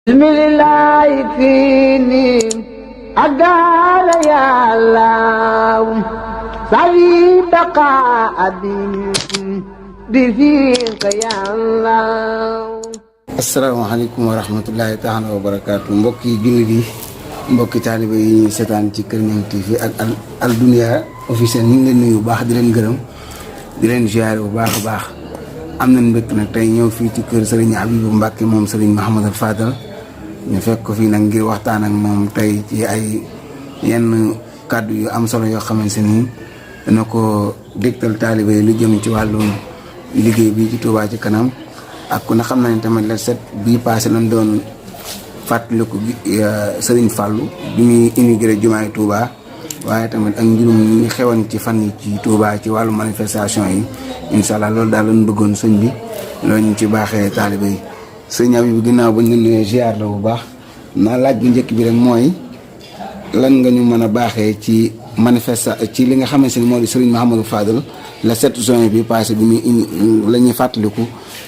bismillahi fini agala ya Allah sawi baqa abin bifika ya Allah. asalaamaaleykum wa rahmatullahi taala wa barakaatu mbokki jullit yi mbokki taalibe yi ñuy seetaan ci Kër Ñang TV ak Al Dunya officiel ñu ngi leen nuyu bu baax di leen gërëm di leen ziare bu baax a baax am nañ mbégte nag tey ñëw fii ci kër Serigne Abibou Mbacke moom Serigne Mouhamadou Fadal ñu fekk ko fii nag ngir waxtaan ak moom tey ci ay yenn kàddu yu am solo yoo xamante ni dana ko dégtal taalibe yi lu jëm ci wàllu liggéey bi ci Touba ci kanam. ak ku ne xam na ne tamit la set bii passé lañ doon fàttaliku Serigne Fallou bi muy immigré jumaay Touba waaye tamit ak njurum ñi xewoon ci fan yi ci Touba ci wàllu manifestation yi incha allah loolu daal lañ bëggoon sëñ bi loolu ñu ci baaxee taalibe yi sëñ Abibou ginnaaw bañ leen nuyee ziar la bu baax naa laaj bu njëkk bi rek mooy lan nga ñu mën a baaxee ci ci li nga xamante ni moo di Serigne Mouhamadou Fadal le 7 juin bi passé bi muy la ñuy fàttaliku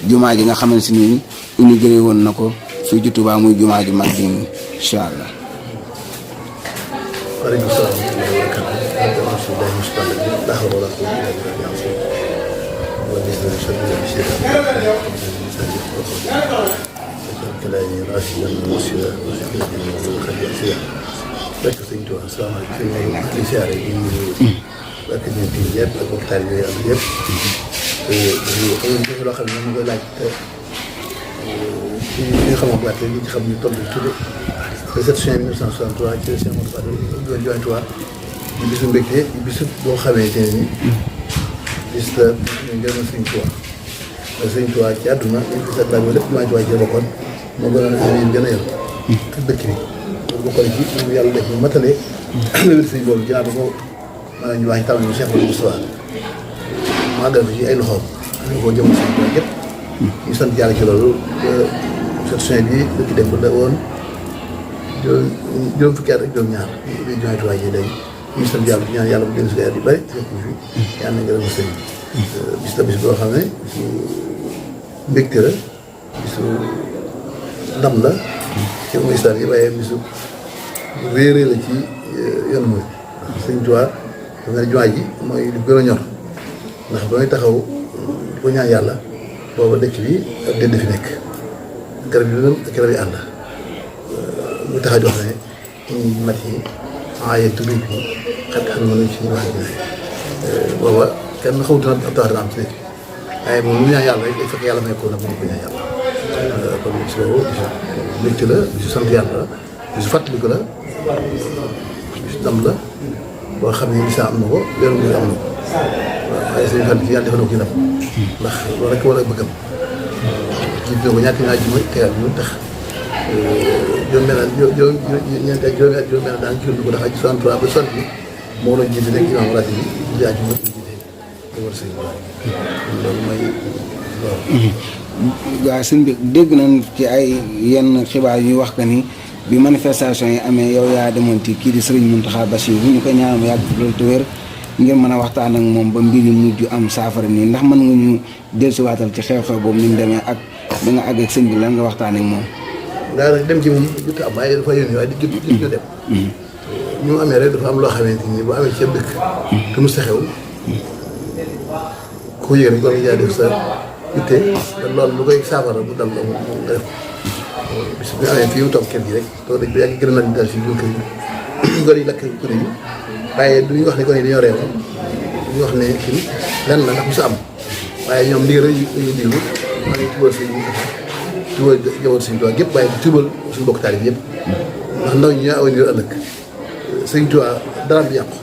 jumaa ji nga xamante ni inauguré woon na ko fii ci Touba muy jumaa ji mag ji incha allah. waaleykum salaam wa loo xam ne moom nga laaj te li nga xamoon waat li ci xam ñu toll tudd le 7 juin 1963 ci Cheikh Modou Fadal Jumaay Touba di bisu mbégte di bisu boo xamee te ne ni bis la ñu ngërëm Sëriñ Touba parce que Sëriñ Touba ci àdduna ñu gis ak laaj lépp Jumaay Touba ci bokkoon moo gënoon gën a yor ak dëkk bi loolu bokkoon ci ñu yàlla def ñu matale lewér sëriñ boobu ginnaaw ba ko maanaam ñu wax ñu tàmm ñu Cheikh Modou Moustapha màggal ko ci ay loxoom ñu ko jëmal Sëriñ Touba yëpp ñu sant yàlla ci loolu cette juin bi dëkk dem la woon juróom fukki at ak juróom-ñaar bi Jumaay Touba ji léegi ñu sant yàlla di ñaan yàlla bu gën si yu bëri fekk fi yàlla na ngërëm sëriñ bis la bis boo xam ne bisu mbégte la bisu ndam la ci umma islam yi waaye bisu réeré la ci yoon mooy Sëriñ Touba dafa ne jumaa ji mooy li gën a ñor ndax ba muy taxaw di ko ñaan yàlla booba dëkk bi ak dënd fi nekk garab yi lëndëm ak garab yi ànd mu tax a jox ne ñu mat yi aaye tudd bi xat xam nga ci wax bi booba kenn xawut na ab tax dana am ci nekk waaye moom lu ñaan yàlla rek day fekk yàlla may ko nag mu ko ñaan yàlla kon bis boobu bisu mbégte la bisu sant yàlla la bisu fàttaliku la bisu ndam la boo xam ne lislaam am na ko yoonu mu am na ko waaye sëñ Fall ci yàlla defal na ko ci ndam ndax loolu rek war a bëggam jiit na ko ñàkk naa ji mooy tegal ñu tax juróom-benn ak juróom-benn daan ci ko ndax ak 63 ba 60 bi moo doon jiite nekk imaam rajo bi di aju mooy jiite da war sëñ loolu mooy waaw sëñ bi dégg nañ ci ay yenn xibaar yu wax que ni bi manifestation yi amee yow yaa demoon ci kii di Serigne Mountakha Bassirou ñu koy ñaanal yàgg loolu te wér ngir mën a waxtaan ak moom ba mbir yi mujj am saafara nii ndax mën nga ñu dellusiwaatal ci xew-xew boobu ni mu demee ak da nga àgg ak sëñ bi lan nga waxtaan ak moom. daanaka dem ci moom jot a am waaye dafa yónni waaye di jot ñu dem. ñu mu amee rek dafa am loo xamante ni bu amee ci dëkk. te mu sa xew. ku yëg rek war nga def sa itte te loolu lu koy saafara bu dal la nga def ko. bis bu amee fii mu toog kër gi rek toog dañ ko yàgg gën a naan daal si biir kër gi góor yi lakk kuréel yi waaye du ñu wax ne kon dañoo réew du ñu wax ne kii lenn la ndax mu sa am waaye ñoom lii rek dañuy diglu maa ngi tubal suñu tubal jamono suñu Tuubaa gépp waaye tubal suñu bokk taalib yëpp ndax ndaw ñi ñoo avenir ëllëg Sëriñ Tuubaa dara du yàqu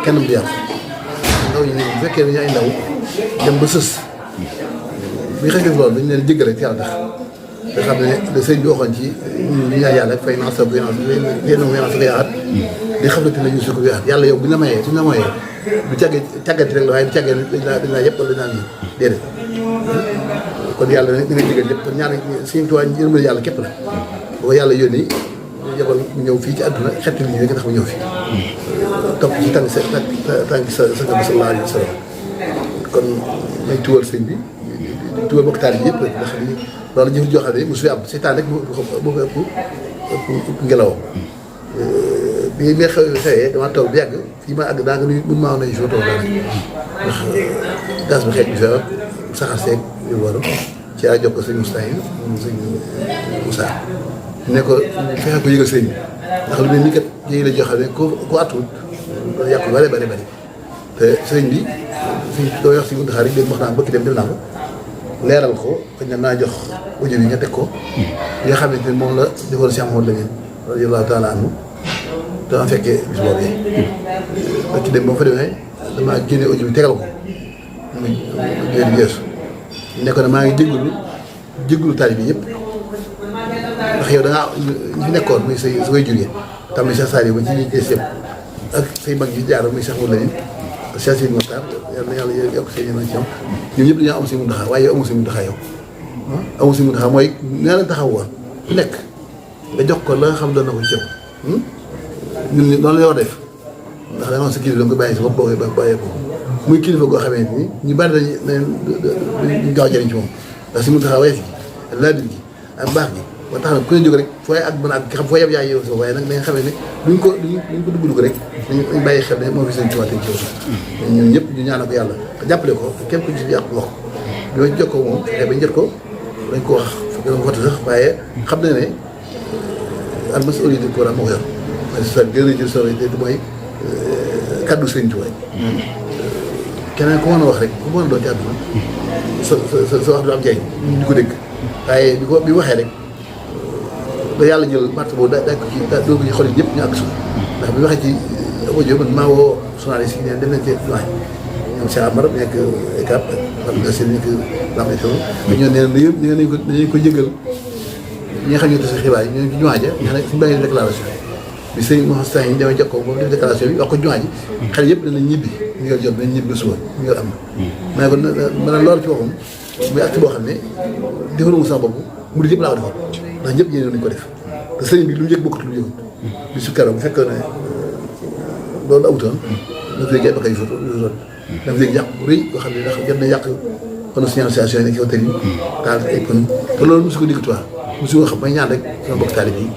kenn du yàqu ndaw ñi bu fekkee ne ñu ay ndaw dem ba sës bi xëy na loolu dañu leen jéggal rek yàlla tax nga xam ne le sëñ bi waxoon ci ñu ñaan yàlla fay naa sa yéen sa yaat di xam ne ñu su ko yaat yàlla yow bu ñu la mayee suñu la mayee du càggati rek la waaye du càggee dañ laa yëpp wala dañ laa nii déedéet kon yàlla ne dina jégal yëpp kon ñaar Sëñ Tuubaa yërmande yàlla képp la boo yàlla yónni ñu yebal mu ñëw fii ci àdduna xett li ñu rek tax mu ñëw fii topp ci tànk sa sallallahu alayhi wa sallam kon may tuwal sëñ bi di tuwal bokk taal yi yëpp rek ndax loolu jëf joo xam ne mosu fi am seytaan rek moo ko ëpp ngelawam bi may xewee dama taw bi yàgg fii ma àgg daa nga nuyu mun maa woon ay jour taw daal ndax gaz bi xeet bi feebar saxar seeg yu waru ci laa jox ko sëñ Moussa yi sëñ Moussa ne ko fexe ko yëgal sëñ bi ndax lu mel ni kat yéegi la joo xam ne ku attul yàqu bari te sëñ bi fi doo wax si Mountakha rek dégg wax naa bëgg dem naa ko leeral ko xëy na naa jox audio bi nga teg ko nga xamante ne moom la defoon si amoon la ngeen radiyallahu taala anhu dama fekkee bis boobu yi ci dem ba fa demee damaa génne audio bi tegal ko muy génn geesu ne ko ne maa ngi jégalu taalibe bi yëpp ndax yow da ngaa ñi fi nekkoon muy say way jur yi tamit Cheikh Saliou ba ci ñi gis yëpp ak say mag yi jaar muy Cheikh Moulay Cheikh Sidi Mokhtar yàlla na yàlla yokk seen ñeneen ci ñoom ñun ñëpp dañoo am si Mountakha waaye yow amoo si Mountakha yow amoo si Mountakha mooy nee la taxaw woon ku nekk nga jox ko la nga xam doon na ko ci yow ñun noonu la yoo def ndax da nga wax sa kilifa da nga ko bàyyi si bopp boo koy bàyyee ko muy kilifa goo xamee ni ñu bari dañu gaaw a jëriñ ci moom ndax si Mountakha wees gi laabir gi ak baax gi ba tax na ku ne jóg rek fooy ak mën a ak xam foo yeb yaa yow so waaye nag da nga xamee ne duñ ko dugg rek dañ bàyyi xel ne moo fi seen ciwaate ci yow ñun ñëpp ñu ñaanal ko yàlla te jàppale ko képp ku ci yàq wax bi ma jokkoo moom fexe ba njët ko dañ ko wax fekk na vote sax waaye xam na ne almas'uuliyya pour moo ko yor mooy sa gën a jël soxla mooy kaddu sëñ Tuubaa keneen ku mën a wax rek ku mën a doon ci àdduna sa wax du am njëriñ ñu di ko dégg waaye bi waxee rek ba yàlla jël marché boobu daa ko ci doo ko ci xol yi ñëpp ñu àgg suuf ndax bi waxee ci audio man maa woo journaliste yi ne dem nañ ci jumaa ñoom Cheikh Amar nekk ECAP ak Seen nekk Lamp FM ñoo nee nañ ko yëgal ñi nga xam ne ñoo tas xibaar yi ñoo ci jumaa ja nga ne suñu bàyyi déclaration bi sëñ Moussa yi demee jokkoo moom def déclaration bi wax ko jumaa ji xale yëpp danañ ñibbi ñu ngi jot nañ ñibbi ba suba ñu ngi am na ma ne ko ma ne loolu ci waxum muy acte boo xam ne defaru sama bopp mu di yëpp laa ko defal ndax ñëpp yéene nañ ko def te sëñ bi lu mu yëg bokkut lu mu yëgut bi su keroog bu fekkee ne loolu amutoon na fi léegi bakay photo dama léegi yàq bu rëy boo xam ne ndax jot na yàq kon signalisation yi nekk ci hôtel yi taal ay pën te loolu mosu ko digg toi mosu ko xam may ñaan rek sama bokk taalib yi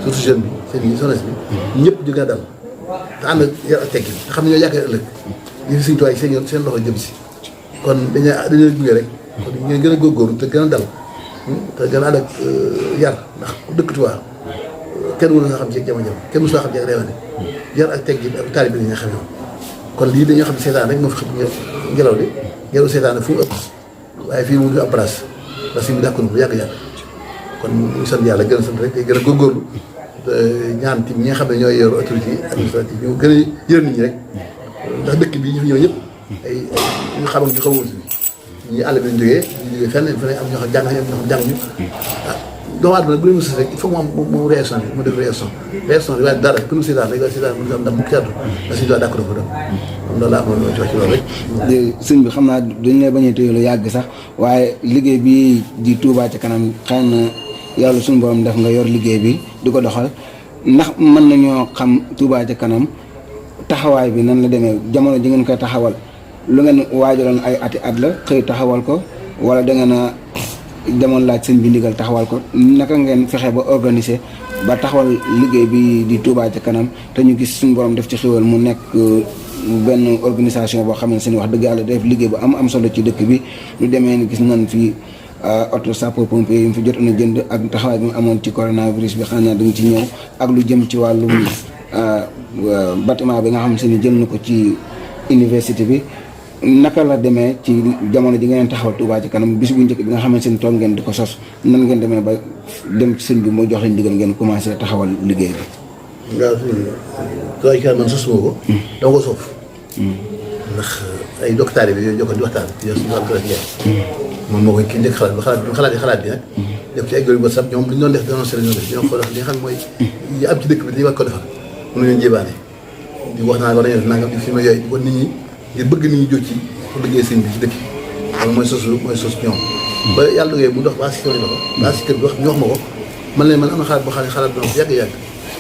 surtout jeune bi seen yi jeunesse bi ñëpp jóg na dal te ànd yar ak teggin te xam ne ñoo yaakaar ëllëg ñu fi suñu tuwaay seen loxo jëm si kon dañoo gunge rek kon ngeen gën a góorgóorlu te gën a dal te gën a ànd ak yar ndax ku dëkk Tuubaa kenn mënu sa xam ci jamono kenn mësu xam ci ak réewane yar ak teggin ak taalib bi nga xam yoon kon lii dañoo xam ne seetaan rek moo fi xëpp ngelaw li ngelaw seetaan fu mu ëpp waaye fii mu du am place parce que mu dàkkoon bu yàgg-yàgg kon ñu sant yàlla gën a sant rek te gën a góorgóorlu ñaan tim ñi nga xam ne ñooy yor autorité administrative ñu gën a yërëm nit ñi rek ndax dëkk bi ñu fi ñëw ñëpp ay ñu xam ak ñu xamul si ñi àll bi lañ jógee ñu jógee fenn am ñoo xam jàng nañ am ñoo xam jàng ñu ah doomu aadama bu leen mos rek il faut mu réaction bi mu def réaction bi waaye dara ku ñu seetaan rek waaye seetaan mu am ndax bu kaddu parce que d'accord dafa dem am loolu laa amoon loo ci wax ci loolu rek sëñ bi xam naa dañ lay bañ a téye lu yàgg sax waaye liggéey bi di Touba ca kanam xëy na yàlla suñu borom def nga yor liggéey bi di ko doxal ndax mën nañoo xam Touba ca kanam taxawaay bi nan la demee jamono ji ngeen koy taxawal lu ngeen waajaloon ay ati at la xëy taxawal ko wala da ngeen a demoon laaj sëñ bi ndigal taxawal ko naka ngeen fexe ba organiser ba taxawal liggéey bi di Touba ca kanam te ñu gis suñu borom def ci xéwal mu nekk benn organisation boo xam ne seen wax dëgg yàlla def liggéey bu am solo ci dëkk bi lu demee ni gis nañ fi auto sapeur pompier yi mu fi jotoon a jënd ak taxawaay bi mu amoon ci coronavirus bi xam naa da nga ci ñëw ak lu jëm ci wàllum bâtiment bi nga xam ne jël na ko ci université bi naka la demee ci jamono ji ngeen taxawal Touba ci kanam bis bu njëkk bi nga xamante ne toog ngeen di ko sos nan ngeen demee ba dem ci sëñ bi moo jox leen digal ngeen commencé taxawal liggéey bi. waaw Touba ci kanam man sosuma ko. dama ko soof. ndax ay docteur yi yooyu jokkoon di waxtaan yow suñu wàllu moom moo koy kii njëkk xalaat bi nag. def ci ay góor yu WhatsApp ñoom li ñu doon def dénoncé la ñu def ñoo xool li nga xam mooy yi am ci dëkk bi dañuy war ko defal mën nañu jébaane di wax naa war nañu def nangam di fi ma yooyu di ko nit ñi ngir bëgg nit ñi jóg ci pour liggéey sëñ bi ci dëkk loolu mooy sos ñoom ba yàlla dogee mu dox ba si kër ba si kër bi wax ñu wax ma ko man leen man am na xalaat boo xam ne xalaat bi yàgg-yàgg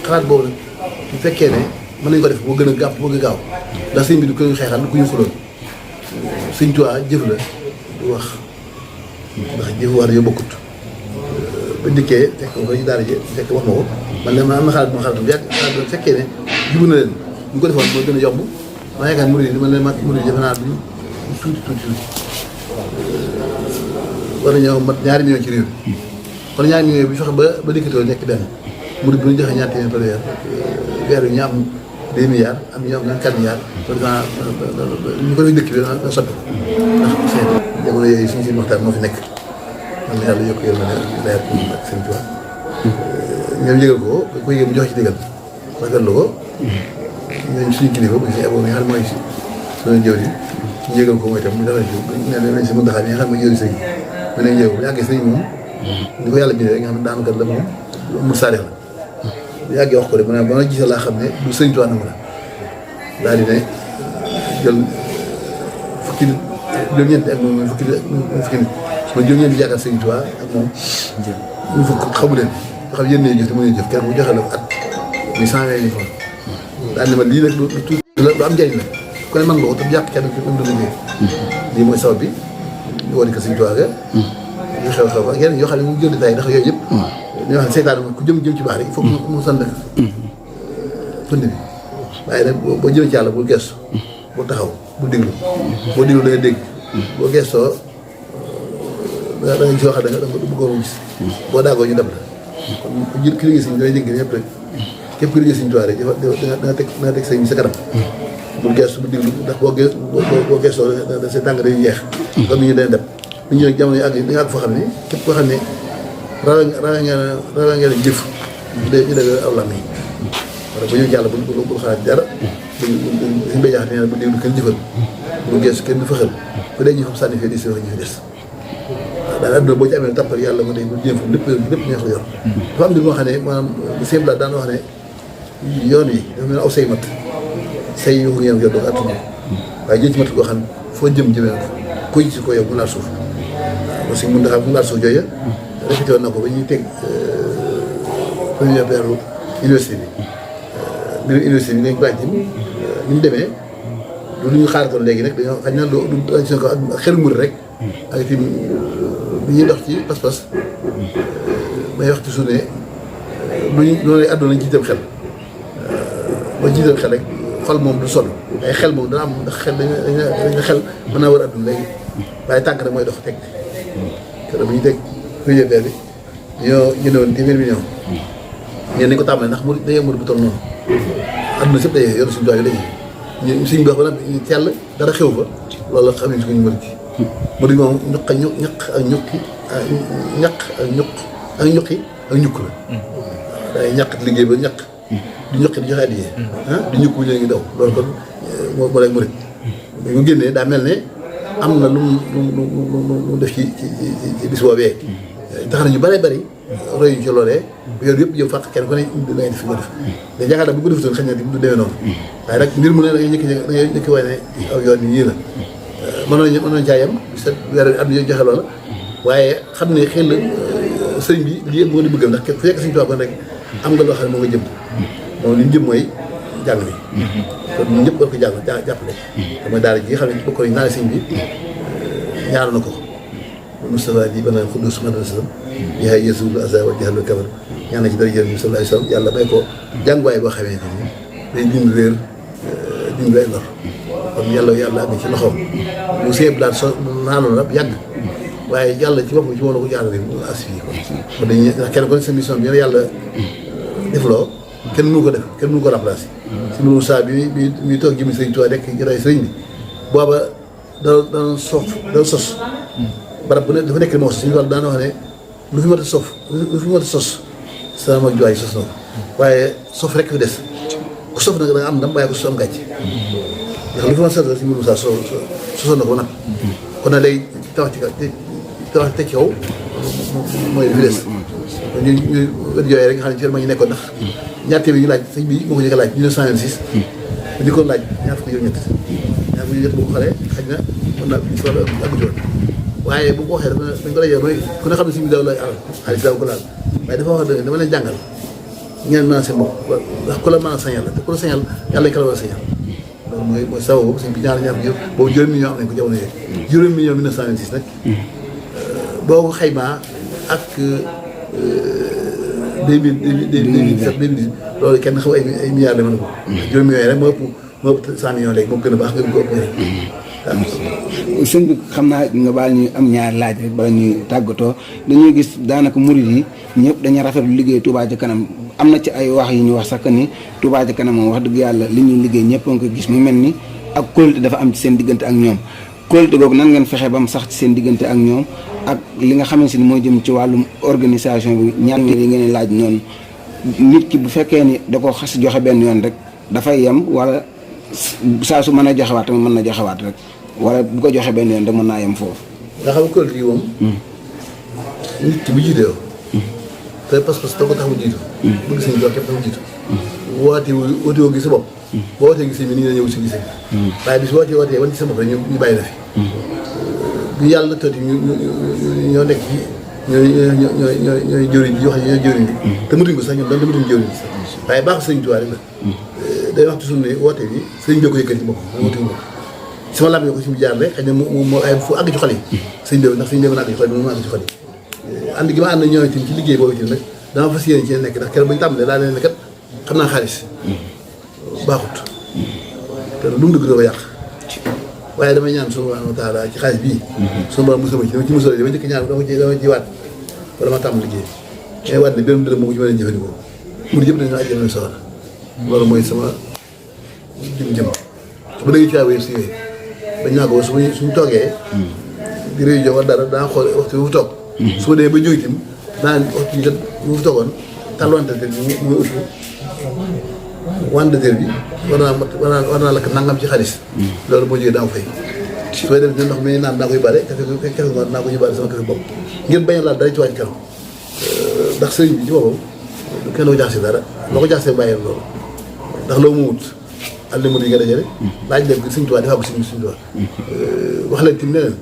xalaat boobu nag bu fekkee ne mën nañu ko def moo gën a gàpp moo gën a gaaw ndax sëñ bi du ko ñu xeexal du ko ñu xuloon sëñ Tuubaa jëf la du wax ndax jëf war yo bokkut ba dikkee fekk ko fa ci daara ji fekk wax ma ko man de ma am na xalaat bu ma xalaat bu yàgg xalaat bu fekkee ne jubu na leen bu ñu ko defoon mooy gën a yomb ma yaakaar murid yi man leen murid yi defe naa duñ tuuti war nañoo mat ñaari millions ci réew mi kon ñaari millions bi fexe ba dikkatoo nekk benn murid bu ñu joxe ñaar téeméer par weer yi ñu am 2 milliards am ñu am 4 milliards kon ñu ko def dëkk bi na soppi ko ndax seen jamono yooyu suñu seen waxtaan moo fi nekk am na yàlla yokk yërmande leer ak seen tubaab ñoom yëgal ko ko yëgal mu joxe ci digal rafetlu ko ñooñu suñu kilifa bu si aboon nga xam ne mooy suñu jëw ji ñu yëgal ko mooy tam mu defal ci ne nañ si muntaxaa bi nga xam ne mooy jëwri sëñ mu ne njëw bu yàggee sëñ moom ni ko yàlla bindee nga xam ne daanakat la moom mu saarix la bu yàggee wax ko de mu ne ba nga gisee laa xam ne du sëñ tubaab nangu la daal di ne jël fukki nit juróom-ñeenti ak moom fukki nit ma juróom-ñeenti jàkkaar sëñ tubaab ak moom ñu fukk xamu leen yoo xam yéen ñooy jëf te mënuñu jëf kenn bu joxe la at muy 120 000 francs daal ne ma lii nag lu tuuti la lu am njëriñ la ku ne mën nga ko te jàpp kenn ku am du liggéey lii mooy sabab bi ñu woo di ko sëñ tubaab ga ñu xew-xew ak yeneen yoo xam ne mu jël détail ndax yooyu yëpp ñoo xam ne seytaan ku jëm ci baax rek il faut que mu sant tund bi waaye nag boo jëmee ci yàlla bul gestu bul taxaw bul déglu boo déglu da nga dégg boo gestoo da nga gis yoo xam ne da nga bëggoon gis boo daagoo ñu dab la kon jël ki liggéey sëñ dana dégg ñëpp rek képp ku liggéey sëñ tubaab rek da nga teg sëñ bi sa kanam bul gestu bul déglu ndax boo gestoo da sa tàng day yeex comme ni ñu dañ dab bu ñu nag jamono yi àgg da nga àgg foo xam ne képp koo xam ne rawa ngeen jëf ñu dégg aw lam yi wala bu ñu jàll bul xalaat dara suñu bay jaxate nee na bu déglu kenn jëfal bul gestu kenn du fëxal ku dee jëfam sànni fee di si wax ñu fi des daal adduna boo ci amee tàppal yàlla ma tey bu jéem fa lépp neex la yor dafa am mbir moo xam ne maanaam sëñ Bala daan wax ne yoon yi dafa mel ne aw say mat say yu ngeen yor doog attuna waaye jël ci mat koo xam ne foo jëmee ko kuy ci ko yow mu laal suuf waaw parce que mun daxam mu laal suuf jooya répété woon na ko ba ñuy teg première pierre université bi mbirum université bi nañ ko laaj ni mu demee lu ñu xaaratoon léegi nag dañoo xañ na du tradition ko ak xel mur rek ak itam bi ñuy dox ci pas-pas may wax ci suuf ne luñ loolu àdduna nañ ci jiital xel ba jiital xel rek xol moom du sonn ay xel moom dana am ndax xel dañ xel mën naa war a àdduna léegi waaye tànk nag mooy dox teg te bu ñu teg première bi ñoo jëndoon téeméer million ñeen nañ ko tàmbalee ndax mu dañoo mën bu toll noonu àdduna sëpp day yor suñu doy léegi ñu suñu baax ba nag ñu teel dara xew fa loolu la xam ne suñu mën ci mënuñ moom ñaq ak ñaq ak ñukki ñaq ak ñuq ak ñuqi ak ñukk la day ñaq liggéey ba ñaq di ñuqi di joxe addiye di ñukk bu ñu ngi daw loolu kon moo lay murit mu génnee daa mel ne am na lu mu def ci bis boobee tax na ñu bëree bëri roy ci loolee yoon yëpp jëm fàq kenn ku ne da ngay def fi nga def da yaakaar naa bu ko defutoon xëy na du demee noonu waaye nag mbir mu ne da ngay ñëkki wane aw yoon yi nii la mën nañ caa yem set weer at mi joxe loola waaye xam ne xëy na sëriñ bi lii moo di bëggal ndax fu fekk suñu tubaab rek am nga loo xam ne moo nga jëm moom li ñu jëm mooy jàng bi kon ñun ñëpp war ko jàppale damay daara ji nga xam ne bokk nañ naa sëriñ bi ñaar na ko Moustapha ji bana xuddus madrasam yaay yesul asa wa jaxal kabar ñaan na ci dara jël bi sallallahu alayhi wasallam yàlla may ko jànguwaay boo xamee ni day dind réer dind ay lor kon yàlla am ci loxoom mu seeb daal so naanoon la yàgg waaye yàlla ci boppam ci moom la ko jaarale mu as fii kon dañuy ndax kenn ko ne sa mission bi yàlla def loo kenn mënu ko def kenn mënu ko remplacer si mbirum saa bi toog jëmi sëriñ Tuubaa rek jëray sëriñ bi booba dana sos barab bu ne dafa nekk moo sos suñu wàll daana wax ne lu fi mat a sos sama mag juwaay sos na ko waaye sof rek fi des ku sof nag da nga am ndam waaye ku sos am gàcce ndax lu fi mat a sos si mbirum saa sosoon na ko nag kon nag léegi tawax teg ci kaw mooy li fi des ñu wét yooyu rek nga xam ne ci ma ñu nekkoon ndax ñaar téeméer ñu laaj sëñ bi moo ko njëkk a laaj 1926 bu njëkkoon laaj ñaar fukki juróom-ñett boo ko xoolee xaj na mën naa ci wàllu aggutoon waaye bu ko waxee dañ ko dajee mooy ku ne xam ne suñu daw lay alal xaalis daaw ko laal waaye dafa wax dëgg dama leen jàngal ngeen mën a seen bopp ndax ku la mën a sañal la te ku la sañal yàlla ñu ko la war a sañal loolu mooy sababu boobu suñ bi ñaar boobu juróomi million am nañ ko jamono yooyu juróomi million 1926 nag boo ko xaymaa ak 2017 loolu kenn xam ay milliards la mën ko. juróomi millions rek moo ëpp 100 millions léegi moo gën a baax nga ko ëpp waaw. sëñ bi xam naa nga baal ñu am ñaari laaj rek bala ñuy tàggatoo dañuy gis daanaka murid yi ñëpp dañuy rafetlu liggéey Touba Ca Kanam am na ci ay wax yi ñu wax sax que ni Touba Ca Kanam moom wax dëgg yàlla li ñuy liggéey ñëpp a ngi ko gis mu mel ni ak kóolute dafa am ci seen diggante ak ñoom kóolute googu nan ngeen fexe ba mu sax ci seen diggante ak ñoom ak li nga xamante ni moo jëm ci wàllum organisation bi ñaan yi ngeen laaj noonu nit ki bu fekkee ni da ko xas joxe benn yoon rek dafay yem wala saa su mën a joxewaat tamit mën na joxewaat rek wala bu ko joxe benn yoon rek mën naa yem foofu. nga xam ne kóolute yi moom. nit ki bu jiite yow. te pas-pas da ko tax mu jiitu. bëgg sëñ bi képp tax mu jiitu. woote woo gis sa bopp. boo wootee gis bi nii la ñëw si gis waaye bis wootee wan ci sa bopp rek ñu bàyyi la fi. bu yàlla tëdd ñoo nekk ci ñooy jëriñ ji wax ñooy jëriñ bi. te mutuñ ko sax ñun dañ ko mutuñ jëriñ sax. waaye baaxul sëñ Tuubaa rek la. day wax toujours ne woote bi sëñ bi ko yëkkati ci boppam mooy woote bi sama laaj ko si mu jaar rek xëy na mu ay fu àgg ci xol yi. sëñ bi ndax sëñ bi mën a àgg ci xol yi moom àgg ci xol yi. ànd gi ma ànd ñoom itam ci liggéey boobu itam nag dama fas yéene ci nekk ndax keroog ba ñu tàmbalee laa leen ne kat xam naa xaalis baaxut te lu mu dugg da ko yàq waaye damay ñaan subhaanahu wa taala ci xaalis bii suñu borom musal ma ci dama ci musal dama njëkk ñaan dama ci waat wala ma tàmm liggéey mais waat ne benn dërëm moo ko ci mën a jëfandikoo pour yëpp dañoo àjjana sawar loolu mooy sama jëm ba dëgg ci waaye si yooyu dañ naa ko suñu toogee di réunion wala dara daa xool waxtu bi fu toog su ma demee ba jóg itam naa waxtu bi kat bu fi toogoon tàlluwanteter bi mu ëpp wanteter bi war naa lakk nangam ci xaalis loolu moo jógee daa fay su may dem ndox mi naan naa koy bare café ngoon naa ko yóbbaale sama café bopp ngir bañ a laal dara ci wàññi kanam ndax sëriñ bi ci boppam kenn ko jaxase dara loo ko jaxasee bàyyee loolu ndax loo mu wut àll mu yi nga dajale laaj leen ko Sëriñ Tuubaa defaa ko Sëriñ Tuubaa wax leen tim ne leen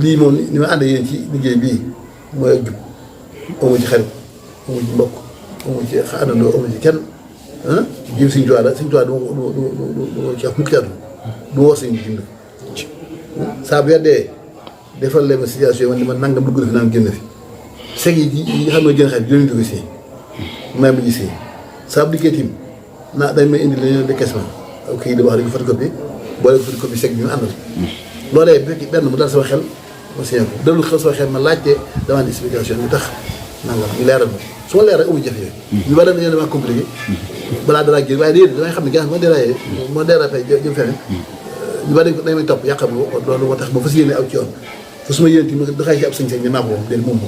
lii moom ni ma ànd yéen ci liggéey bii mooy ak jub amu ci xarit amu ci mbokk amu ci àndandoo amu ci kenn jiw Sëriñ Tuubaa la Sëriñ Tuubaa du ci wax mukk ci àdduna du wax sëñ bi jënd saa bu yeddee defal leen ma situation man ni ma nangam dugg na fi naan génn fi seg yi xam ne génn xarit juróomi dugg si may ma gisee saa bu dikkee tim naa dañ may indi lañu décaissement ak kii di wax dañu photocopie boole photocopie seg bi ñu àndal loolee fekk benn mu dal sama xel ma signé ko dalul xel sama xel ma laajte demande explication bi tax nangam ñu leeral ma su ma leer rek amuñu jafe yooyu ñu bari dañoo dama compliqué balaa dara génn waaye déedéet damay xam ne gaz moo dérapé jëm feneen ñu bari dañ may topp yàqam loolu moo tax ma fas yéene aw ci yoon fa su ma yéene ti doxee ci ab sañ-sañ ne naa ko moom déedéet moom ko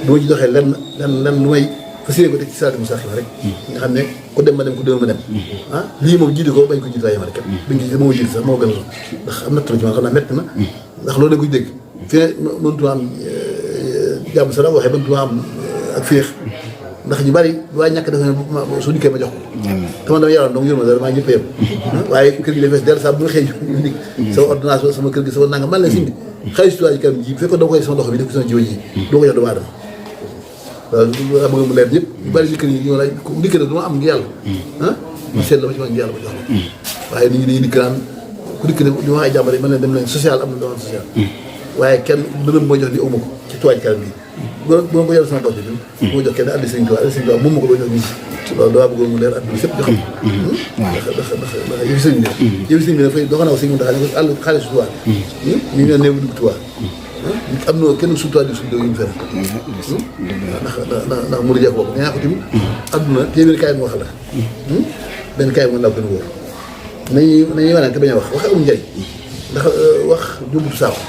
du ma ci doxee lenn lu may fas yéene ko teg ci salaatu mustaqiim rek nga xam ne ku dem ma dem ku dem ma dem lii moom jiitu ko bañ ko jiitu waaye yemale kat bañ ko moo jiitu sax moo gën a doon ndax am na trop ci man xam naa métti na ndax loolu da nga ko dégg fi ne mënutuma am jàmm sa la waxee mënutuma am ak féex ndax ñu bari waaye ñàkk def ne su dikkee ma jox ko te man dama yaroon donc yërma dara maa ñëpp yem waaye kër gi lay fees dell saa bu nga xëy dik sama ordonnance sama kër gi sama nanga man la sindi xëy si ci kanam ji bu fekkoon dama koy sama dox bi def ko sama jiw ji doo ko jox doomu aadama waaw bëgg mu leer ñëpp ñu bari kër yi ñoo laaj dikk na du ma am ngi yàlla ma seet la ma ci man ngi yàlla ma jox la waaye nit ñi dañuy dikk naan ku dikk ne di wax ay jàmbare man leen dem nañ social am na doon social waaye kenn dërëm moo jox di amu ko ci Touba Ca Kanam bi boo ko yor sama bopp bi moo jox kenn addi Sëriñ Tuubaa moom ma ko doo jox nit loolu dawaa bëggoon mu leer adduna sépp di xam ndax yëfi sëriñ bi yëfi sëriñ bi dafay doo ko naw sëriñ Muntaxa ne ko àll xaalis Tuubaa ñu ngi néew dugg Tuubaa am na kenn suñu Tuubaa di suñu dëw yu ñu fenn ndax mu jeex boobu ñaa ko tamit adduna téeméeri kaay mu wax la benn kaay mu ndaw gën a wóor nañuy wanante bañ a wax amul njëriñ ndax wax jumbutu saako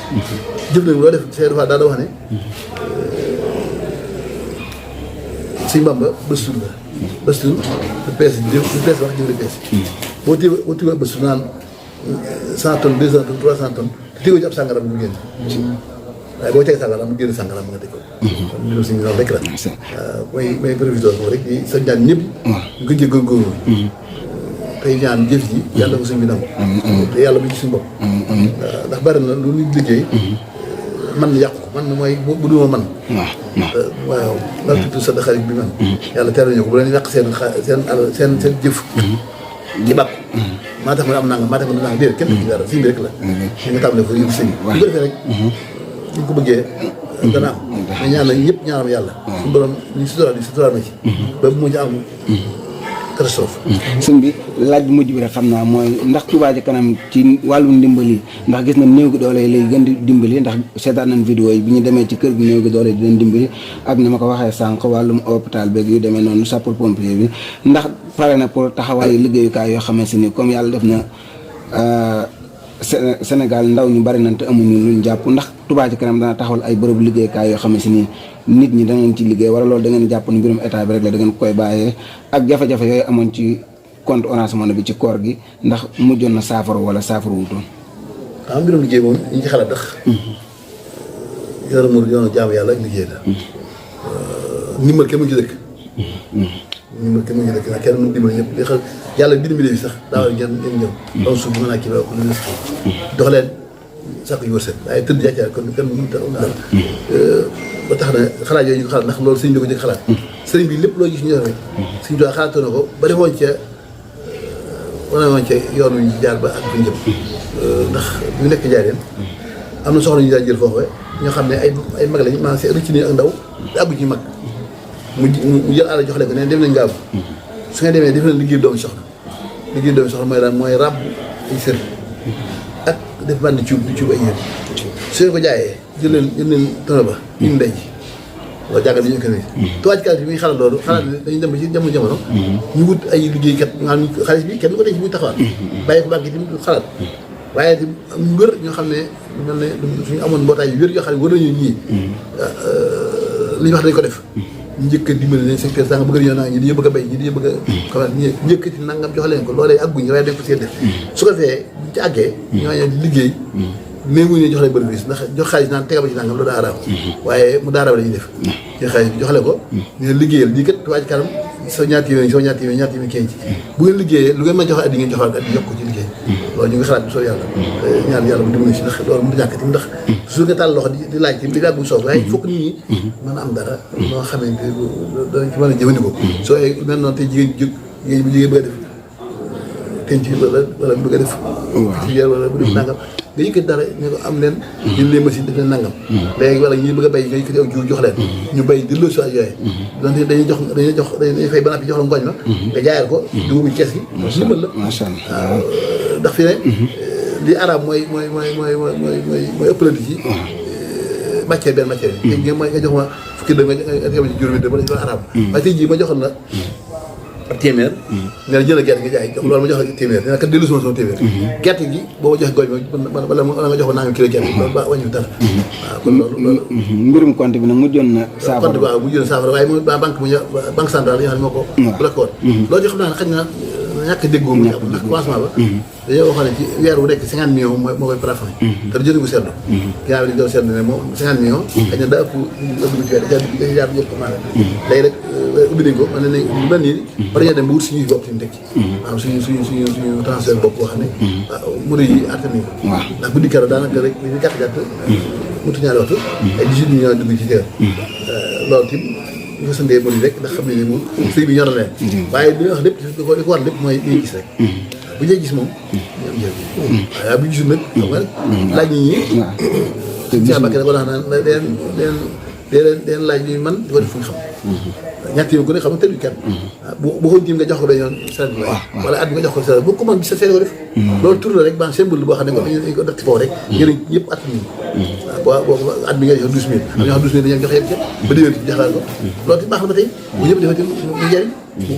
jëf nañ loo def see dafa daal da wax ne Sëñ Bamba bëstul la bëstul du pees wax jëf di pees boo tiiwee bëstul naan 100 tonnes 200 tonnes 300 tonnes te téewoo ci ab sàngara bu génn waaye boo teg sàngara mu génn sàngara mu nga teg ko kon mbirum si noonu rek la waaw may provisoire moom rek di sa ñaan ñëpp ñu ko jël góorgóorlu tey ñaan jëf ji yàlla ko sëñ bi nangu te yàlla bu ci suñu bopp ndax bari na lu ñu liggéey man yàqu ko man mooy bu duma man waaw la tudd sa xarit bi man yàlla teral ñu ko bu leen yàq seen jëf di bàkku maa tax ma am nanga maa tax ma nanga déedéet kenn ci dara sëñ bi rek la ñu nga tàmbalee foofu yëpp sëñ bi bu ko defee rek ñu ko bëggee dana am mais ñaan nañ ñëpp ñaanam yàlla suñu borom ñu suturaal na ci ba mu mujj am catastrophe. sëñ bi laaj bu mujj bi rek xam naa mooy ndax Touba Ca Kanam ci wàllum ndimbali ndax gis na néew gi doole yi lay gën di dimbali ndax seetaan nañ vidéo yi bi ñu demee ci kër gi néew gi doole yi di leen dimbali ak ni ma ko waxee sànq wàllum hôpital beeg yu demee noonu sapeur pompier bi ndax pare na pour taxawaayu liggéeyukaay yoo xamante ni comme yàlla def na Sénégal ndaw ñu bari nañ te amuñu luñ jàpp ndax Touba Ca Kanam dana taxawal ay bërëb liggéeyukaay yoo xamante ni nit ñi da ngeen ci liggéey wala loolu da ngeen jàpp ni mbirum état bi rek la da ngeen koy bàyyee ak jafe-jafe yooyu amoon ci compte Orange Money bi ci koor gi ndax mujjoon na saafara wala saafara wutoon. waaw mbirum liggéey moom ñu ci xalaat ndax. yoonu jaamu yàlla ak liggéey la. ndimbal kenn mu ci dëkk. ndimbal kenn mu ci dëkk ndax kenn mu dimbali ñëpp di xam yàlla dimbali bi sax daa war ngeen ñëw. donc suuf bi mën naa kii ba ko lu dox leen sàkk yu wërsëg waaye tëdd jàccaar kon kenn mënut a dara. ba tax na xalaat yooyu ñu ko xalaat ndax loolu sëriñ bi ko njëkk xalaat. sëriñ bi lépp loo gis ñu def rek. suñu doon xalaatoon na ko ba defoon ca wane woon ca yoon wi jaar ba ak fi njëm. ndax bu nekk jaareen am na soxna ñu daan jël foofu ñoo xam ne ay mag lañ maanaam c'est rëcc nii ak ndaw àggu ci mag mu jël àll jox leen ko ne dem nañ gaaw su nga demee def na liggéey doomu soxna mooy daan mooy ràbb ay sër ak def bandi cuub di cuub ay yéen su ngeen ko jaayee jël leen tono ba ñu denc loolu jàngal bi ñu économie Touba Ca Kanam bi muy xalaat loolu xalaat dañuy dem ba ci jamono ñu wut ay liggéeykat nga xam ne xaalis bi kenn du ko denc muy taxawaat bàyyi ko banque yi tamit xalaat waaye tam am wër ñoo xam ne mel ne suñu amoon mbootaay yu wér yoo xam ne wër nañu ñii li ñu wax dañ ko def njëkk a dimbali leen secteur sanga bëgg nañoo naa ñi dañoo bëgg a béy ñi dañoo bëgg a xam ne njëkkati nangam jox leen ko loolee àgguñu waaye dañ ko see def su ko defee buñ ci àggee ñooñu liggéey néew ñu jox leen bénéfice ndax jox xaalis naan tegaba ci nangam loolu daa araam waaye mu daa araam la ñuy def jox xaalis bi jox leen ko ñu liggéeyal lii kat Touba Ca Kanam soo ñaar téeméer kenn ci bu ngeen liggéeyee lu ngeen mën joxe addi ngeen joxal addi yokk ko ci liggéey loolu ñu ngi xalaat bi soo yàlla ñaan yàlla bu dimbali si ndax loolu mu ñàkk tim ndax su nga tàll loxo di laaj tim li yàgg bu soob waaye fokk nit ñi mën a am dara loo xamante danañ ci mën a jëfandikoo soo mel noonu tey jigéen bu jigéen bëgg a def tenc wala bëgg a def ci wala bu def nangam nga yëkkat dara ñu ko am leen jël leen machine def leen nangam léegi wala ñi bëgg a béy nga yëkkati aw jiw jox leen ñu béy di loo si ak yooyu donte dañuy fay ba noppi jox la ngooñ ma nga jaayal ko dugub bi kees gi ndimbal la waaw ndax fi ne li arabe mooy ëppalante ci matière benn matière bi nga jox ma fukki dë nga jox ma ci juróomi dë ma la arabe waaye tey jii ma joxoon la téeméer nga ne jël gerte nga jaay loolu ma jox la téeméer nee na kat dellu sama téeméer gerte gi boo ma joxe gooñ ma wala nga jox ko naa kilo gerte loolu ba wàññi dara waaw kon loolu mbirum compte bi nag mujjoon na saafara compte bi waaw mujjoon na saafara waaye moom banque centrale yi nga xam ne moo ko bloqué woon loolu xam naa ne xëy na ñàkk déggoo mu am ndax commencement ba dañoo waxoon ne ci weer wu nekk 50 millions moo koy plafonné te du jënd ko seetlu ginnaaw bi dañ doon seetlu ne moom 50 millions xëy na daa ëpp ëpp ci weer dañuy jaar yëpp maanaam léegi rek ubbi nañ ko man ne nañ lu mel nii war nañoo dem ba wut suñuy bopp suñu teg ci maanaam suñu transfert bopp boo xam ne murid yi attan nañ ko ndax bu dikkee daanaka rek li ñu gàtt mutu ñaari waxtu ay 18 millions dugg ci kër loolu tim ñu ko santee murid rek ndax xam ne ni moom sëy bi ñor na leen waaye li wax lépp li ko war lépp mooy li gis rek bu ñuy gis moom ñu am njëriñ waaye bu ñu gisul nag xam nga rek laaj nit ñi ci abakk da ko wax naan leen laaj ñuy man di ko def fu ñu xam ñaar téeméer ku ne xam nga tëdd kenn bu xoñ tiim nga jox ko dañoon seen wala at bi nga jox ko seen bu ko mën bi sa fee ko def loolu tur la rek ban symbole boo xam ne dañ ko def ci foofu rek ñeneen ñëpp at mi waaw boo at bi nga jox 12 000 am ñoo xam 12 000 dañoo joxe yëpp ba déwén jaxalaat ko loolu ti baax na ba tey bu ñëpp defati mu njëriñ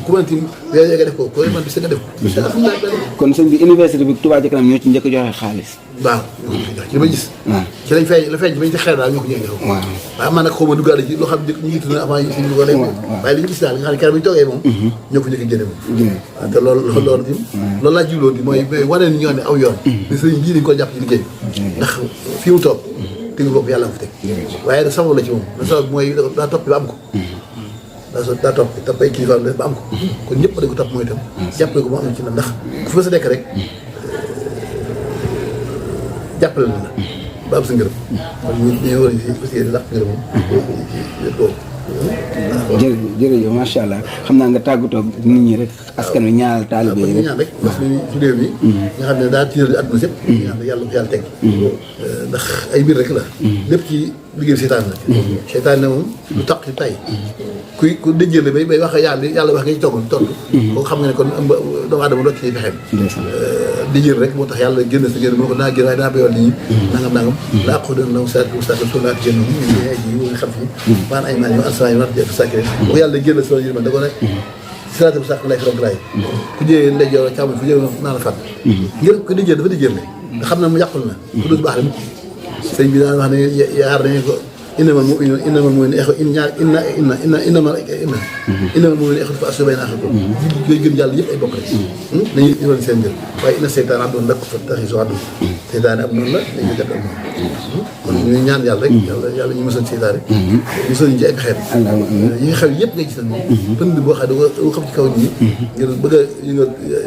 ku mën tim nga def ko ko man bi sa nga def kon sëñ bi université bi Touba Ca Kanam ñoo ci njëkk joxe xaalis waaw ci li ma gis ci lañ feeñ la feeñ bañ ci xeer daal ñoo ko ñëw jox waaw man nag xaw ma duggaale ci loo xam ne ñu ngi tudd avant suñu dugal léegi waaye li ñu gis daal nga xam ne keroog bi ñu toogee moom ñoo ko njëkk génne moom waaw te loolu tim loolu laa jubloon di mooy wane ni ñoo ne aw yoon ne sëriñ bii dañ ko jàpp ci liggéey ndax fii mu toog tegu bopp yàlla ko fi teg waaye nag sabab la ci moom la sabab mooy daa topp ba am ko daa topp ay kilifa ba am ko kon ñëpp dañ ko topp mooy itam jàppale ko mu am ci na ndax fu ma sa nekk rek jàppale na la ba am sa ngërëm kon ñu war a aussi làq ngërëm moom ci boobu jërëjëf macha allah xam naa nga tàggatoo ak nit ñi rek askan wi ñaanal taalibe yi rek ñaan rek parce que ci réew mi nga xam ne daa tiir àdduna sépp ñaan yàlla ko yàlla teg ndax ay mbir rek la lépp ci liggéey seytaan la seytaan ne moom lu tax ci tay ku déjjële bay wax yàlla wax nga ci tontu koo xam nga ne kon doomu aadama doo ci fexeem déjjël rek moo tax yàlla génn sa génn moo ko naa génn waaye daa béyoon nit ñi nangam laa ko doon naw sa so laat génn ji xam fi maan ay maan yo alsa yo naat sacré bu yàlla génn sa yërma da ko ne siraat bu sàkk lay fi ronk laay ku jëyee ndeyjoor càmmoñ fu jëyee naa la fàtt ngir ko déjjël dafa déjjël nga xam ne mu yàqul na ku dootu baax la mukk sëñ bi daan wax ne yaar nañu ko innamal mu'minuuna innamal mu'minuuna ixwatun fa aslihu bayna axawaykum yooyu gën yàlla yëpp ay bokk rek nañu yoon seen mbir waaye inna seytaana aduwwun lakum fattaxizuuhu aduwwan seytaane am noonu la dañu jàpp am noonu kon ñu ñaan yàlla rek yàlla ñu mësal seytaane mësal ñu ci ay pexeem yi nga xew yëpp ngay gis na pënd boo xam ne da ko xam ci kaw ñi ngir bëgg a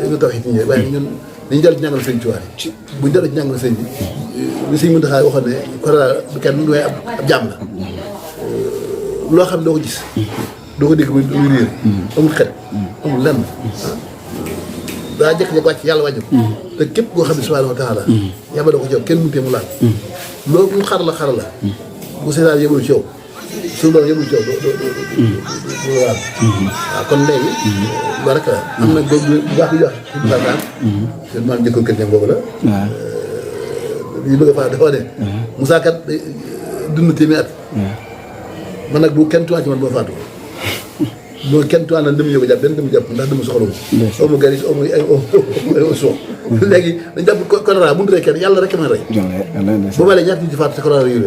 yëngal tawhiid ñi waaye ñun dañu dellu ci ñàngal sëñ Tuubaa buñu dellu ci ñàngal sëñ bi li sëñ Muntaxa waxoon ne korona du kenn du ab jàmm la loo xam ne doo ko gis doo ko dégg muy réer amul xet amul lenn daa jëkk-jëkk wàcc yàlla wàññi ko te képp koo xam ne subhaanahu wa taala yàlla da ko ci yow kenn mënutee mu laal loolu mu xar la bu seetaan yëmul ci yow suñu doon yëmul ci yow doo laal waaw kon léegi loolu rek la am na góob bu baax bi wax ci basaan te maam jëkkoon kër boobu la ñu bëgg a faa dafa ne Moussa kat dund téeméer at man nag bu kenn tuwaan ci man boo faatu boo kenn tuwaan nag dama ñëw jàpp benn dama jàpp ndax dama soxla wu amu garis amu ay suux léegi dañ jàpp choléra bu ñu rey kenn yàlla rek mën a rey boo balee ñaata nit ci faatu te choléra yu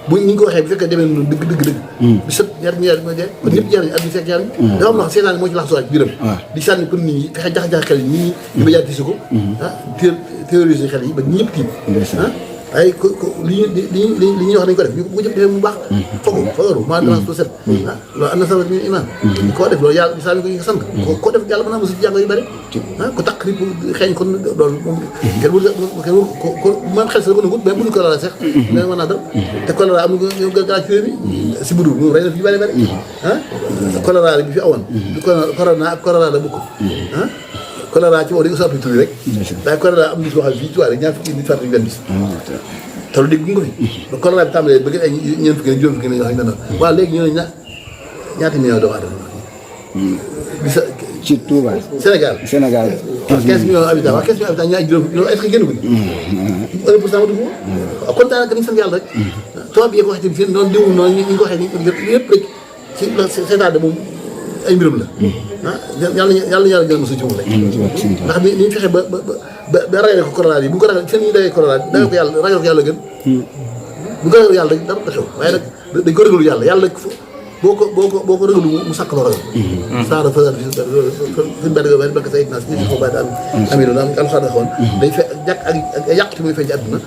bu ñu ko waxee bu fekkee demee noonu dëgg bi sët ñaar ñoo dee kon ñëpp jaar nañu at bi fekk jaar nañu dafa am loo xam seetaan moo ci lax suwaat biiram di sànni pour nit ñi fexe jax-jax xel yi nit ñi ñu ba jaatisi ko théoriser xel yi ba ñëpp tiit ay li ñuy wax nañ ko def bu jëpp defee mu baax fagaru maa dana to set loolu am na sabab ñu iman koo def loolu yàlla misaal ñu ko sant koo def yàlla mën naa mosu jàng yu bëri ku taq rib xeeñ kon loolu moom kenn ko man xel sa ko nangut mais mënu choléra sax mais mën naa dal te choléra am na ñoo gaa ci réew mi si budu moom rey na fi yu bëri bëri choléra bi fi awoon corona ak choléra la bokk choléra ci wax dañu soppi tur rek waaye choléra am nit yoo xam ne fii ci waa rek ñaar fukki nit faatu ñu benn bis te lu dégg nga ko fi choléra bi tàmbalee bëgg ay ñeent fukki ne juróom fukki ne yoo xam ne noonu waaw léegi ñu ne ñaata millions doomu aadama bi ci Touba Sénégal 15 millions habitants waaw 15 millions habitants ñaari juróom loolu est-ce que génn ko ni 1% ma dugg waaw kon daanaka dañu sant yàlla rek tubaab bi ko waxee fii noonu diwul noonu ñu ko waxee ni lépp rek ci seetaan moom ay mbiram la yàlla gën a mos a jiw rek ndax ni ñu fexe ba rayee ko corona yi bu ñu ko ragal seen ñu dawee corona bi dawee ko yàlla ragal ko yàlla gën bu ñu ko ragal yàlla rek dara da xew waaye nag dañ ko ragalu yàlla boo ko ragalu mu sàkk loo ragal saara fasad suñu benn benn bakk sa ignace ñi ko bàyyi ami doon am alxaada xoon day fe jàkk ak yàqti muy feeñ ci àdduna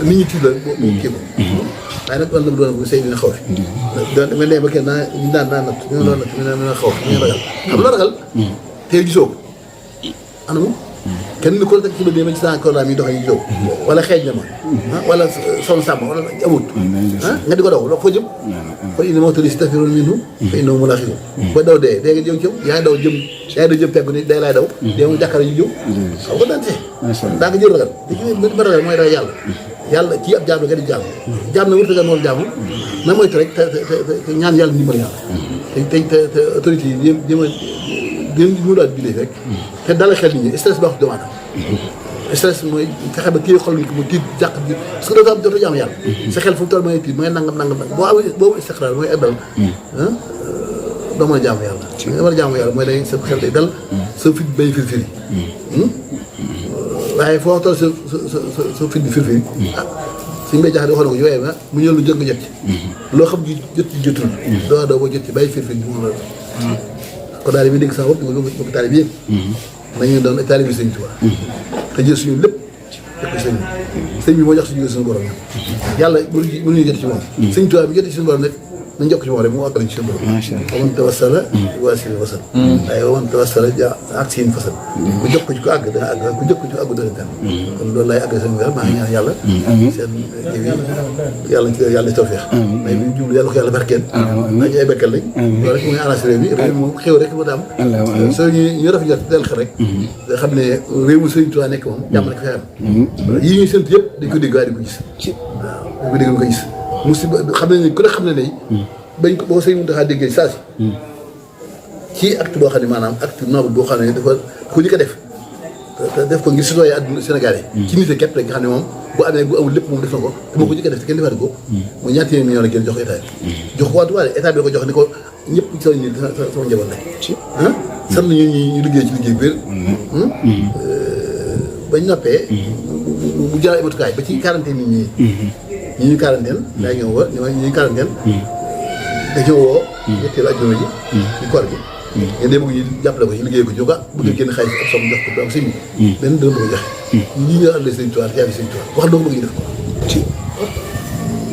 nit ñi tiit la boo kii ko waaye nag wàllum doon bu sëy dina xaw fi ma nee ba kenn ñu daan naa natt ñu loolu nag ñu ne xaw fi ñu ragal xam la ragal tey gisoo ko anamu kenn ni ko teg ci bëgg ma ci saa corona mi dox yi gisoo wala xeeñ na ma wala son sàmm wala amut nga di ko daw foo jëm fa indi motori si tafiroon minhu fa innahu mulaaqiihi ba daw dee dee nga jëm cëw yaa ngi daw jëm peggu ni day laay daw dee mu jàkkaar ñu jëm xam nga daan see daa nga jël ragal li ma ragal mooy ragal yàlla kii ab jaam la nga di jaam na wërta gan moom jaamu na moytu rek te ñaan yàlla ndimbal yàlla te autorité yi jéem a mu daal bindee rek te dala xel nit ñi stress baaxul doomu aadama stress mooy fexe ba kii xol ni ko mu tiit jàq bi parce que doo am jot a jaam yàlla sa xel fu mu toll mooy tiit mooy nangam boo amul istiqraar mooy ebbal doo mën a jaamu yàlla nga war a jaamu yàlla mooy day sa xel day dal sa fit bay firfiri waaye foo toll sa fit bi firfiri suñu mbéy jaxate waxoon na ko yooyee ma mu ñëw lu jot nga jot ci loo xam ji jot ci jotul doo boo jot ci bàyyi firfiri bi moom la kon daal bi dégg sama bopp lu ko taali bi yëpp nañu doon taali bi sëñ Tuubaa te jël suñu lépp def ko sëñ bi moo jox suñu suñu borom yàlla mënuñu jot ci moom sëñ Tuubaa bi jot ci suñu borom nag nañ jokk ci moom rek mu àggale ci seen borom. macha allah waman tawassala wasil wasal. waaye waman tawassala ak siin fasal. ku jokk ci ko àgg dana àgg ku jokk ci ko àgg dana dem. kon loolu laay àggale seen wér maa ngi ñaan yàlla. seen jiw yi yàlla ci yàlla tawfeex. mais bi ñu jublu yàlla ko yàlla barkeel. nañu ay bekkal lañ. loolu rek mu ngi arrangé réew mi réew mi moom xew rek moo taam. soo ñu rafet jot del xel rek. nga xam ne réew mi Sëriñ Tuubaa nekk moom jàmm rek fa am. yii ñuy séntu yëpp dañ ko dégg waaye di ko gis. waaw dañ ko dégg ko gis. musiba xam nañ ne ku ne xam ne ne bañ ko boo sëñ Mountakha déggee saa si ci acte boo xam ne maanaam acte noble boo xam ne dafa ko ñu ko def te def ko ngir citoyen àdduna Sénégalais ci nit képp rek nga xam ne moom bu amee bu amul lépp moom def na ko te moo ko ñu ko def te kenn defaat ko mu ñaata million la gën jox ko état jox ko waatu waale état bi da ko jox ni ko ñëpp sa ñi sama njaboot lañ ah sant nañu ñu liggéey ci liggéey biir bañ noppee mu jël ay matukaay ba ci quarantaine nit ñi ñu quarantaine daa ñëw wa ñu quarantaine dañoo woo ñetteelu ajjuma ji ci koor gi ngeen dee bëgg ñu jàppale ko ñu liggéey ko jóga bëgg génn xaalis ab somme jox ko du am sëñ bi benn dërëm bëgg joxe ñii nga àndee sëñ Tuubaa yaa ngi sëñ Tuubaa wax doo ko bëgg ñu def ko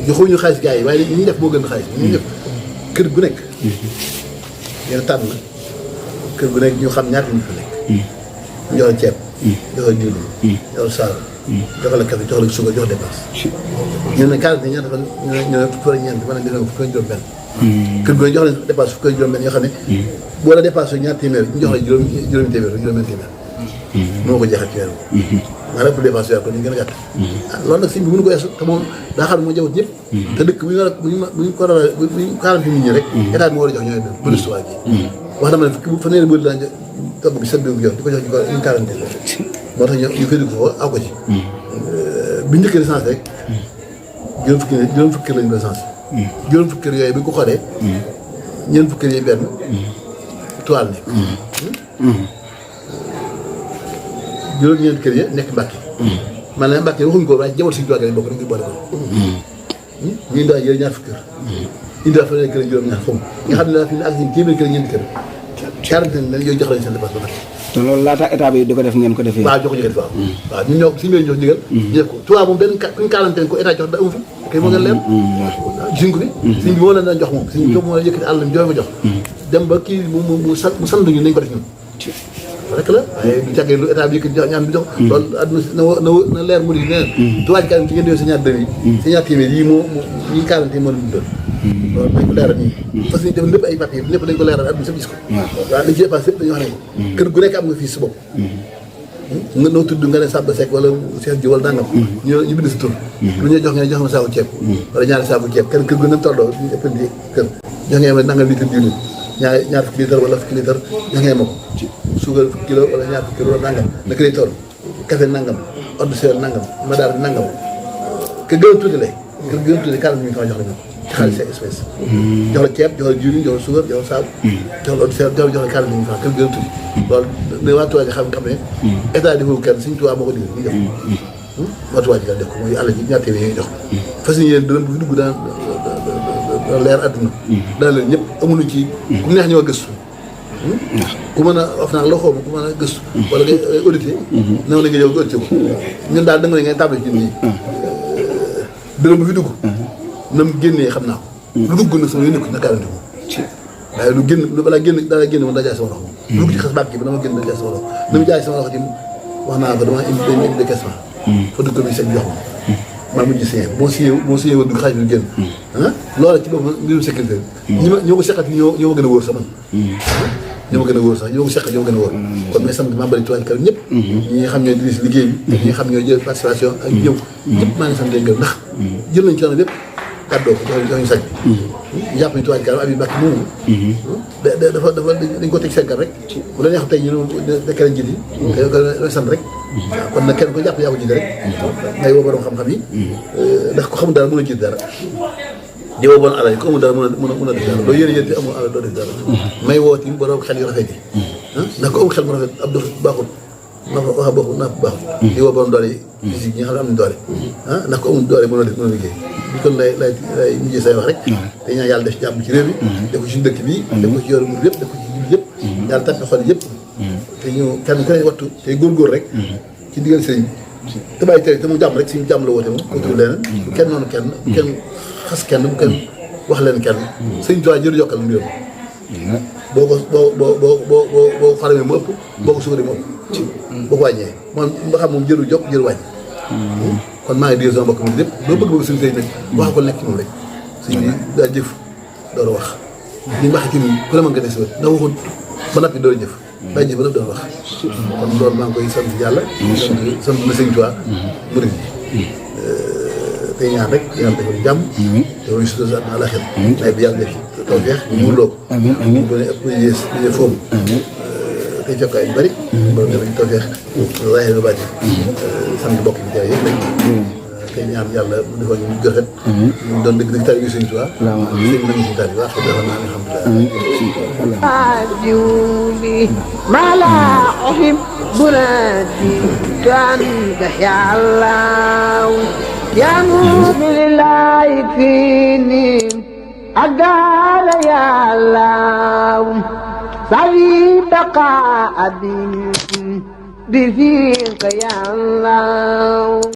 joxuñu xaalis gars yi waaye li ñuy def moo gën xaalis ñuy def kër gu nekk ngeen tànn kër gu nekk ñu xam ñaata ñu fa nekk ñu jox la ceeb jox la diwlin jox la saabu jox la café jox la suukar jox dépense ñu ne quarante ñaata fan ñu ne fukki ñeent mën a def fukki juróom benn kër gu ne jox leen dépense fukki juróom benn yoo xam ne boo la dépense ñaar téeméer ñu jox la juróomi téeméer juróomi téeméer moo ko jeexal ci weer maanaam pour dépense weer kon ñu gën a gàtt loolu nag sëñ bi mënu ko yeesu te moom daa xam ne moo jawut ñëpp te dëkk bu ñu quarante nit ñi rek état bi moo war a jox ñooy police waa ji wax dama ne fukki fa nee bëri daan togg bi sët bi jox di ko jox ñu quarantaine moo tax ñu féedi ko foofu aw ko ci bi njëkkee licence rek juróom fukki lañ ko licence juróom fukki yooyu bi ko xoolee ñeent fukki yi benn toile nekk juróom-ñeent kër ya nekk Mbàkke maanaam Mbàkke waxuñu ko waaye jamono si joage lañ bokk dañ koy boole ko ñu indi yéen ñaar fukki kër indi fa ne kër juróom-ñaar xom nga xam ne daa fi ne ak ñun téeméer kër ñeenti kër quarantaine lañ yooyu jox lañ seen dépense ba te loolu laata état bi di ko def ngeen ko defee waaw jox ko jigéen waaw ñun ñoo si mbir jox jigéen ñu def ko tubaab moom benn kuñ quarantaine ko état jox da amu fi kay moo gën leer gis nga ko fi suñ bi moo leen daan jox moom suñ jox moo yëkkati àllam jooy ma jox dem ba kii mu sant ñu nañ ko def ñun rek la waaye du jàggee lu état bi yëkkati jox ñaan bi jox loolu àdduna na leer mu ni neen tubaab ji ci ngeen dee sa ñaar dërëm yi sa ñaar téeméer yi moo ñi quarantaine moo leen dundal loolu dañ ko leeral nii parce que def lépp ay papier lépp dañ ko leeral àdduna sëpp gis ko waaw liñ ci dépassé lépp dañu wax ne ko kër gu nekk am nga fii si bopp nga noo tudd nga ne Samba Seck wala Cheikh Diouf wala nangam ñu bind si tur lu ñuy jox ngeen jox ma saabu ceeb wala ñaari saabu ceeb kër gu nam tolloo ñu ëppandi kër jox ngeen ma nangam litre diwlin ñaar fukki litre wala fukki litre jox ngeen ma ko suukar fukki kilo wala ñaar fukki kilo wala nangam naka lay toll café nangam eau de sel nangam madaar bi nangam kër gën a tuddale kër gën a tuddale 40 000 francs jox la ñu ci xaalis espèce jox la ceeb jox la diwlin jox la suukar jox la saabu jox la eau de sel jox la 40 000 francs kër gën a tuddi loolu ne waa Tuubaa ji xam ne état deful kenn Sëñ Tuubaa moo ko digal ñu def waa Tuubaa ji daal def ko mooy àll ji ñaar téeméer yi jox fas yéene dërëm bu fi dugg daan leer àdduna dana leen ñëpp amuñu ci ku neex ñoo gëstu ku mën a of naag la xooma ku mën a gëstu wala ngay audité naw la nga ñëw audité ko ñun daal da nga ne ngay tàmbali ci nii dërëm bu fi dugg na mu génnee xam naa ko lu dugg nag sama yónni ko na garanti ko waaye lu génn lu balaa génn daa génn woon daa jaay sama loxo lu dugg ci xas baat gi ba dama génn daa jaay sama loxo na mu jaay sama loxo ci wax naa ko dama indi question fa dugg ko bi sëñ jox ma maa mujj signé moo signé woon dugg xaalis bi génn loola ci boppam mbirum sécurité ñoo ko seqat ñoo ma gën a wóor sax man ñoo ma gën a wóor sax ñoo ko seqat ñoo ma gën a wóor kon may sant maa bëri Tuubaa Kanam ñëpp ñi nga xam ñooy dirige liggéey bi ñi nga xam ñooy jël participation ak ñëw ñëpp maa ngi sant leen gërëm ndax jël nañ coono lépp kàddoo ko jox ñu sañ jàpp ñu Tuubaa Kanam Habib Mbacké moomu dafa dañ ko teg seen rek bu la neex tey ñu nekk lañ jiit yi te koy sant rek waaw kon nag kenn ko jàpp yaa ko jiite rek ngay woo borom xam-xam yi ndax ko xamul dara mën a jiit dara di woo bon alal yi ko amul dara mën a def dara doo yéen te amul alal doo def dara may woo tim borom xel yu rafet yi ndax ko amul xel mu rafet ab dof baaxul na fa wax baaxul naa baaxul di woo borom doole yi physique ñi nga xam ne am nañ doole ndax ko amul doole mën a liggéey bi kon lay mujjee say wax rek te ñaan yàlla def jàmm ci réew mi def ko ci dëkk bi def ko ci yoonu mu yëpp def ko ci jul yëpp yàlla tàppe xol yëpp te ñu kenn ku ne wattu te góorgóor rek ci digal sëriñ bi te bàyyi tere te mu jàmm rek suñu jàmm la woote moom utul leneen kenn noonu kenn xas kenn bu kenn wax leen kenn sëñ Tuubaa jëru yokkal mu yóbbu boo ko boo xaramee mu ëpp boo ko sukaree mu ëpp boo ko wàññee moom nga xam moom jëru jokk jëru wàññi kon maa ngi diir sama mbokk mi lépp loo bëgg suñu sëñ nag wax ko nekk ci moom rek suñ bi daa jëf door a wax ñu waxee ci moom ku ne mën nga des da waxul ba noppi door a jëf daa jëf ba noppi door a wax kon loolu maa ngi koy sant yàlla sant na sëñ Tuubaa murid yi tey ñaan rek yàlla defal jàmm yow ñu sutura sa àdduna àllaaxira nay bi yàlla def tawfeex ñu muurloo ko ñu gën a ëpp yée foofu tey jokkaay yu bëri borom def nañ tawfeex waaye lu bàyyi sant mbokk yi jaay yëpp rek tey ñaan yàlla mu defal ñu mujj rafet ñu doon dëgg dëgg taal bi sëñ Tuubaa sëñ nañu si taal bi wax defal naa ne alhamdulilah عجوبي ما لا أحب بناتي كأنك يا الله يا مؤمن الله فيني أقال يا الله سعي بقاء بفيك يا الله